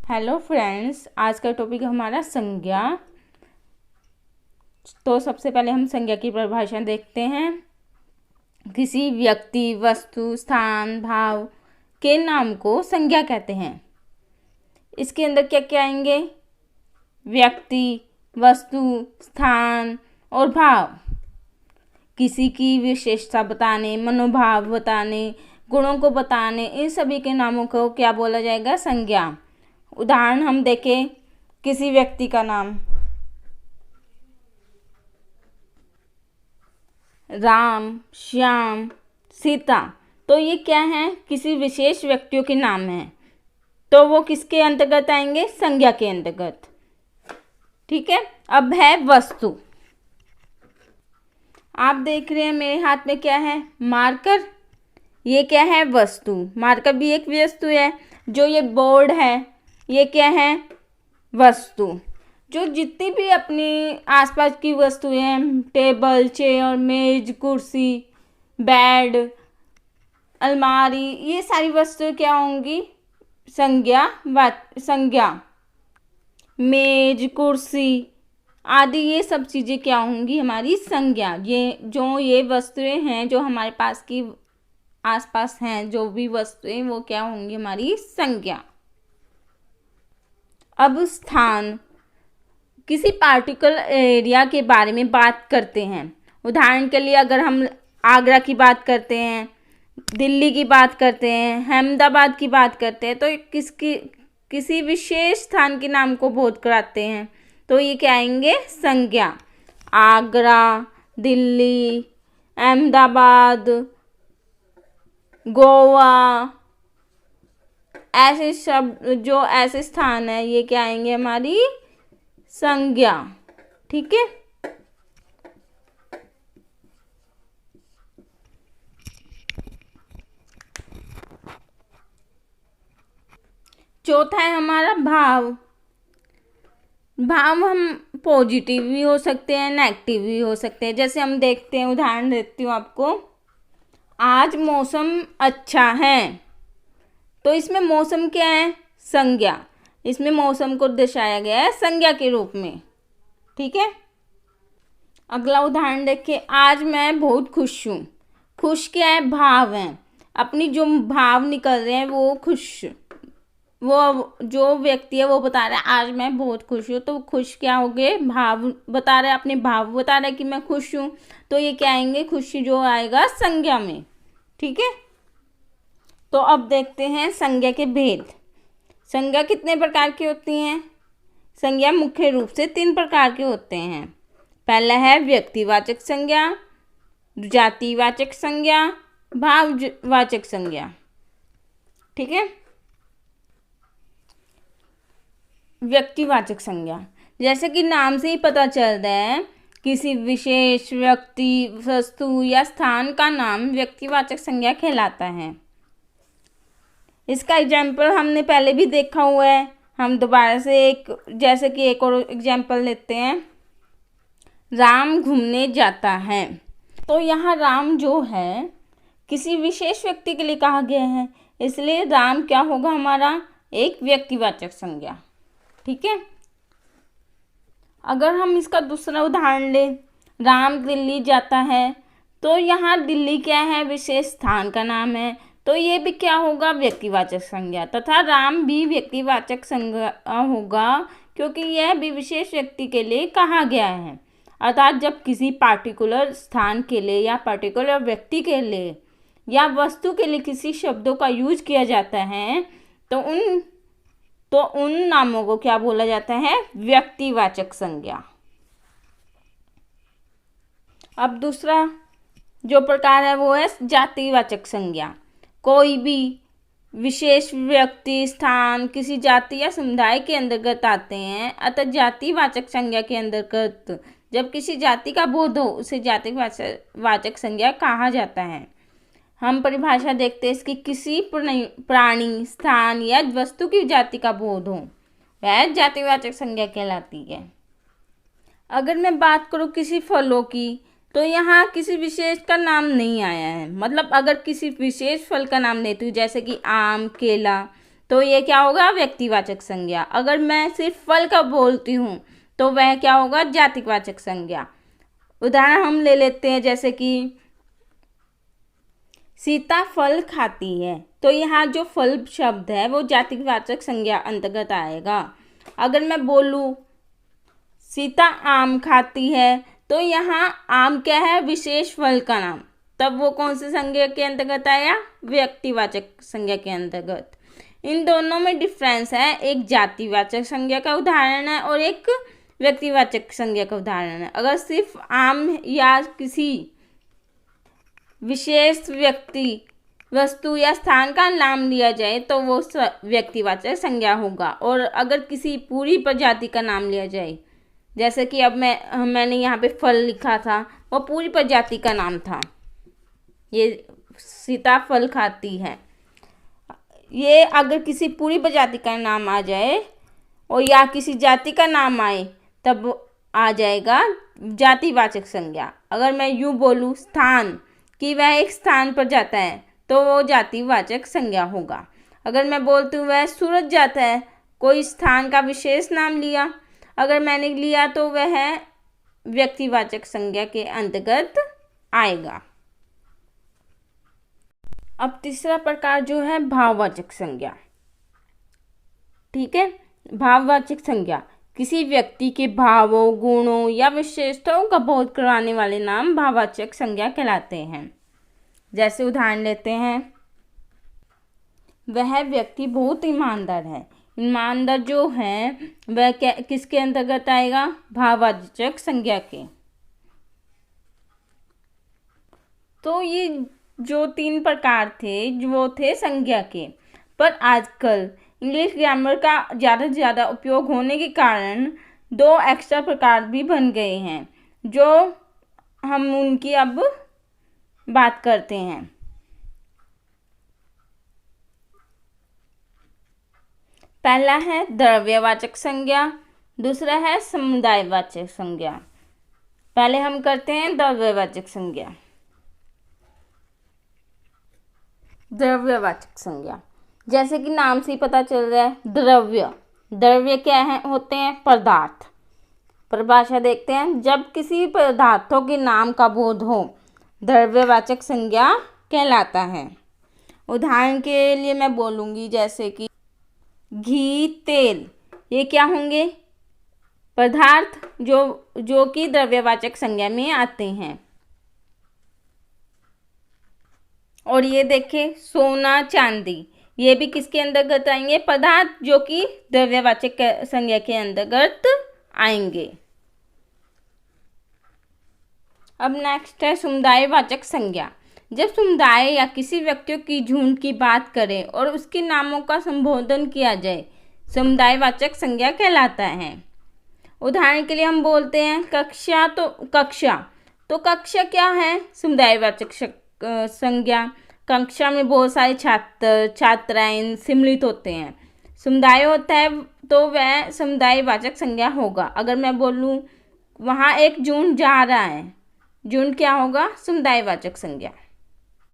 Hello friends, आज का topic हमारा संज्ञा। तो सबसे पहले हम संज्ञा की परिभाषा देखते हैं। किसी व्यक्ति, वस्तु, स्थान, भाव के नाम को संज्ञा कहते हैं। इसके अंदर क्या क्या आएंगे? व्यक्ति, वस्तु, स्थान और भाव। किसी की विशेषता बताने, मनोभाव बताने, गुणों को बताने, इन सभी के नामों को क्या बोला जाएगा? संज्ञा। उदाहरण हम देखें, किसी व्यक्ति का नाम राम, श्याम, सीता, तो ये क्या है? किसी विशेष व्यक्तियों के नाम हैं, तो वो किसके अंतर्गत आएंगे? संज्ञा के अंतर्गत। ठीक है। अब है वस्तु। आप देख रहे हैं मेरे हाथ में क्या है? मार्कर। ये क्या है? वस्तु। मार्कर भी एक वस्तु है। जो ये बोर्ड है, ये क्या है? वस्तु। जो जितनी भी अपनी आसपास की वस्तुएं हैं, टेबल, चेयर, मेज, कुर्सी, बेड, अलमारी, ये सारी वस्तुएं क्या होंगी? संज्ञा। मेज, कुर्सी आदि ये सब चीज़ें क्या होंगी? हमारी संज्ञा। ये वस्तुएं हैं जो हमारे पास की आसपास हैं, जो भी वस्तुएं, वो क्या होंगी? हमारी संज्ञा। अब स्थान। किसी पार्टिकुलर एरिया के बारे में बात करते हैं। उदाहरण के लिए अगर हम आगरा की बात करते हैं, दिल्ली की बात करते हैं, अहमदाबाद की बात करते हैं, तो किसी विशेष स्थान के नाम को बोध कराते हैं, तो ये क्या आएंगे? संज्ञा। आगरा, दिल्ली, अहमदाबाद, गोवा, ऐसे शब्द, जो ऐसे स्थान है, ये क्या आएंगे? हमारी संज्ञा। ठीक है। चौथा है हमारा भाव। भाव हम पॉजिटिव भी हो सकते हैं, नेगेटिव भी हो सकते हैं। जैसे हम देखते हैं, उदाहरण देती हूँ आपको। आज मौसम अच्छा है, तो इसमें मौसम क्या है? संज्ञा। इसमें मौसम को दर्शाया गया है संज्ञा के रूप में। ठीक है। अगला उदाहरण देखिए। आज मैं बहुत खुश हूँ। खुश क्या है? भाव है। अपनी जो भाव निकल रहे हैं वो खुश, वो जो व्यक्ति है वो बता रहा है आज मैं बहुत खुश हूँ, तो खुश क्या हो गए? भाव बता रहा है, अपने भाव बता रहा है कि मैं खुश हूँ, तो ये क्या आएंगे? खुशी जो आएगा संज्ञा में। ठीक है। तो अब देखते हैं संज्ञा के भेद। संज्ञा कितने प्रकार की होती हैं? संज्ञा मुख्य रूप से 3 प्रकार के होते हैं। पहला है व्यक्तिवाचक संज्ञा, जातिवाचक संज्ञा, भाववाचक संज्ञा। ठीक है। व्यक्तिवाचक संज्ञा, जैसे कि नाम से ही पता चलता है, किसी विशेष व्यक्ति, वस्तु या स्थान का नाम व्यक्तिवाचक संज्ञा कहलाता है। इसका एग्जाम्पल हमने पहले भी देखा हुआ है। हम दोबारा से एक और एग्जाम्पल लेते हैं। राम घूमने जाता है। तो यहाँ राम जो है किसी विशेष व्यक्ति के लिए कहा गया है, इसलिए राम क्या होगा? हमारा एक व्यक्तिवाचक संज्ञा। ठीक है। अगर हम इसका दूसरा उदाहरण लें, राम दिल्ली जाता है, तो यहाँ दिल्ली क्या है? विशेष स्थान का नाम है, तो ये भी क्या होगा? व्यक्तिवाचक संज्ञा। तथा राम भी व्यक्तिवाचक संज्ञा होगा, क्योंकि यह भी विशेष व्यक्ति के लिए कहा गया है। अर्थात जब किसी पार्टिकुलर स्थान के लिए या पर्टिकुलर व्यक्ति के लिए या वस्तु के लिए किसी शब्दों का यूज किया जाता है, तो उन नामों को क्या बोला जाता है? व्यक्तिवाचक संज्ञा। अब दूसरा जो प्रकार है वो है जातिवाचक संज्ञा। कोई भी विशेष व्यक्ति, स्थान किसी जाति या समुदाय के अंतर्गत आते हैं, अतः जातिवाचक संज्ञा के अंतर्गत जब किसी जाति का बोध हो, उसे जातिवाचक संज्ञा कहा जाता है। हम परिभाषा देखते हैं इसकी। किसी प्राणी, स्थान या वस्तु की जाति का बोध हो, वह जातिवाचक संज्ञा कहलाती है। अगर मैं बात करूँ किसी फलों की, तो यहाँ किसी विशेष का नाम नहीं आया है। मतलब अगर किसी विशेष फल का नाम लेती हूँ, जैसे कि आम, केला, तो ये क्या होगा, व्यक्तिवाचक संज्ञा। अगर मैं सिर्फ फल का बोलती हूँ तो वह क्या होगा, जातिवाचक संज्ञा। उदाहरण हम ले लेते हैं, जैसे कि सीता फल खाती है, तो यहाँ जो फल शब्द है वो जातिवाचक संज्ञा अंतर्गत आएगा। अगर मैं बोलूँ सीता आम खाती है, तो यहाँ आम क्या है, विशेष फल का नाम, तब वो कौन सी संज्ञा के अंतर्गत आया, व्यक्तिवाचक संज्ञा के अंतर्गत। इन दोनों में डिफरेंस है, एक जातिवाचक संज्ञा का उदाहरण है और एक व्यक्तिवाचक संज्ञा का उदाहरण है। अगर सिर्फ आम या किसी विशेष व्यक्ति, वस्तु या स्थान का नाम लिया जाए तो वो व्यक्तिवाचक संज्ञा होगा, और अगर किसी पूरी प्रजाति का नाम लिया जाए, जैसे कि अब मैंने यहाँ पे फल लिखा था, वो पूरी प्रजाति का नाम था, ये सीता फल खाती है, ये अगर किसी पूरी प्रजाति का नाम आ जाए और या किसी जाति का नाम आए तब आ जाएगा जातिवाचक संज्ञा। अगर मैं यूँ बोलूँ स्थान, कि वह एक स्थान पर जाता है, तो वो जातिवाचक संज्ञा होगा। अगर मैं बोलती हूँ वह सूरज जाता है, कोई स्थान का विशेष नाम लिया, अगर मैंने लिया तो वह व्यक्तिवाचक संज्ञा के अंतर्गत आएगा। अब तीसरा प्रकार जो है भाववाचक संज्ञा। ठीक है, भाववाचक संज्ञा किसी व्यक्ति के भावों, गुणों या विशेषताओं का बोध कराने वाले नाम भाववाचक संज्ञा कहलाते हैं। जैसे उदाहरण लेते हैं, वह व्यक्ति बहुत ईमानदार है। ईमानदार जो है वह किसके अंतर्गत आएगा, भाववाचक संज्ञा के। तो ये जो 3 प्रकार थे वो थे संज्ञा के, पर आजकल इंग्लिश ग्रामर का ज़्यादा से ज़्यादा उपयोग होने के कारण 2 एक्स्ट्रा प्रकार भी बन गए हैं, जो हम उनकी अब बात करते हैं। पहला है द्रव्यवाचक संज्ञा, दूसरा है समुदायवाचक संज्ञा। पहले हम करते हैं द्रव्यवाचक संज्ञा। द्रव्यवाचक संज्ञा, जैसे कि नाम से ही पता चल रहा है, द्रव्य क्या है, होते हैं पदार्थ। परिभाषा देखते हैं, जब किसी पदार्थों के नाम का बोध हो द्रव्यवाचक संज्ञा कहलाता है। उदाहरण के लिए मैं बोलूँगी, जैसे कि घी, तेल, ये क्या होंगे, पदार्थ जो कि द्रव्यवाचक संज्ञा में आते हैं। और ये देखें सोना, चांदी, ये भी किसके अंतर्गत आएंगे, पदार्थ जो कि द्रव्यवाचक संज्ञा के अंतर्गत आएंगे। अब नेक्स्ट है समुदायवाचक संज्ञा। जब समुदाय या किसी व्यक्ति की झुंड की बात करें और उसके नामों का संबोधन किया जाए, समुदायवाचक संज्ञा कहलाता है। उदाहरण के लिए हम बोलते हैं कक्षा, तो कक्षा क्या है, समुदायवाचक संज्ञा। कक्षा में बहुत सारे छात्र छात्राएं सम्मिलित होते हैं, समुदाय होता है तो वह समुदायवाचक संज्ञा होगा। अगर मैं बोलूँ वहाँ एक झुंड जा रहा है, झुंड क्या होगा, समुदायवाचक संज्ञा।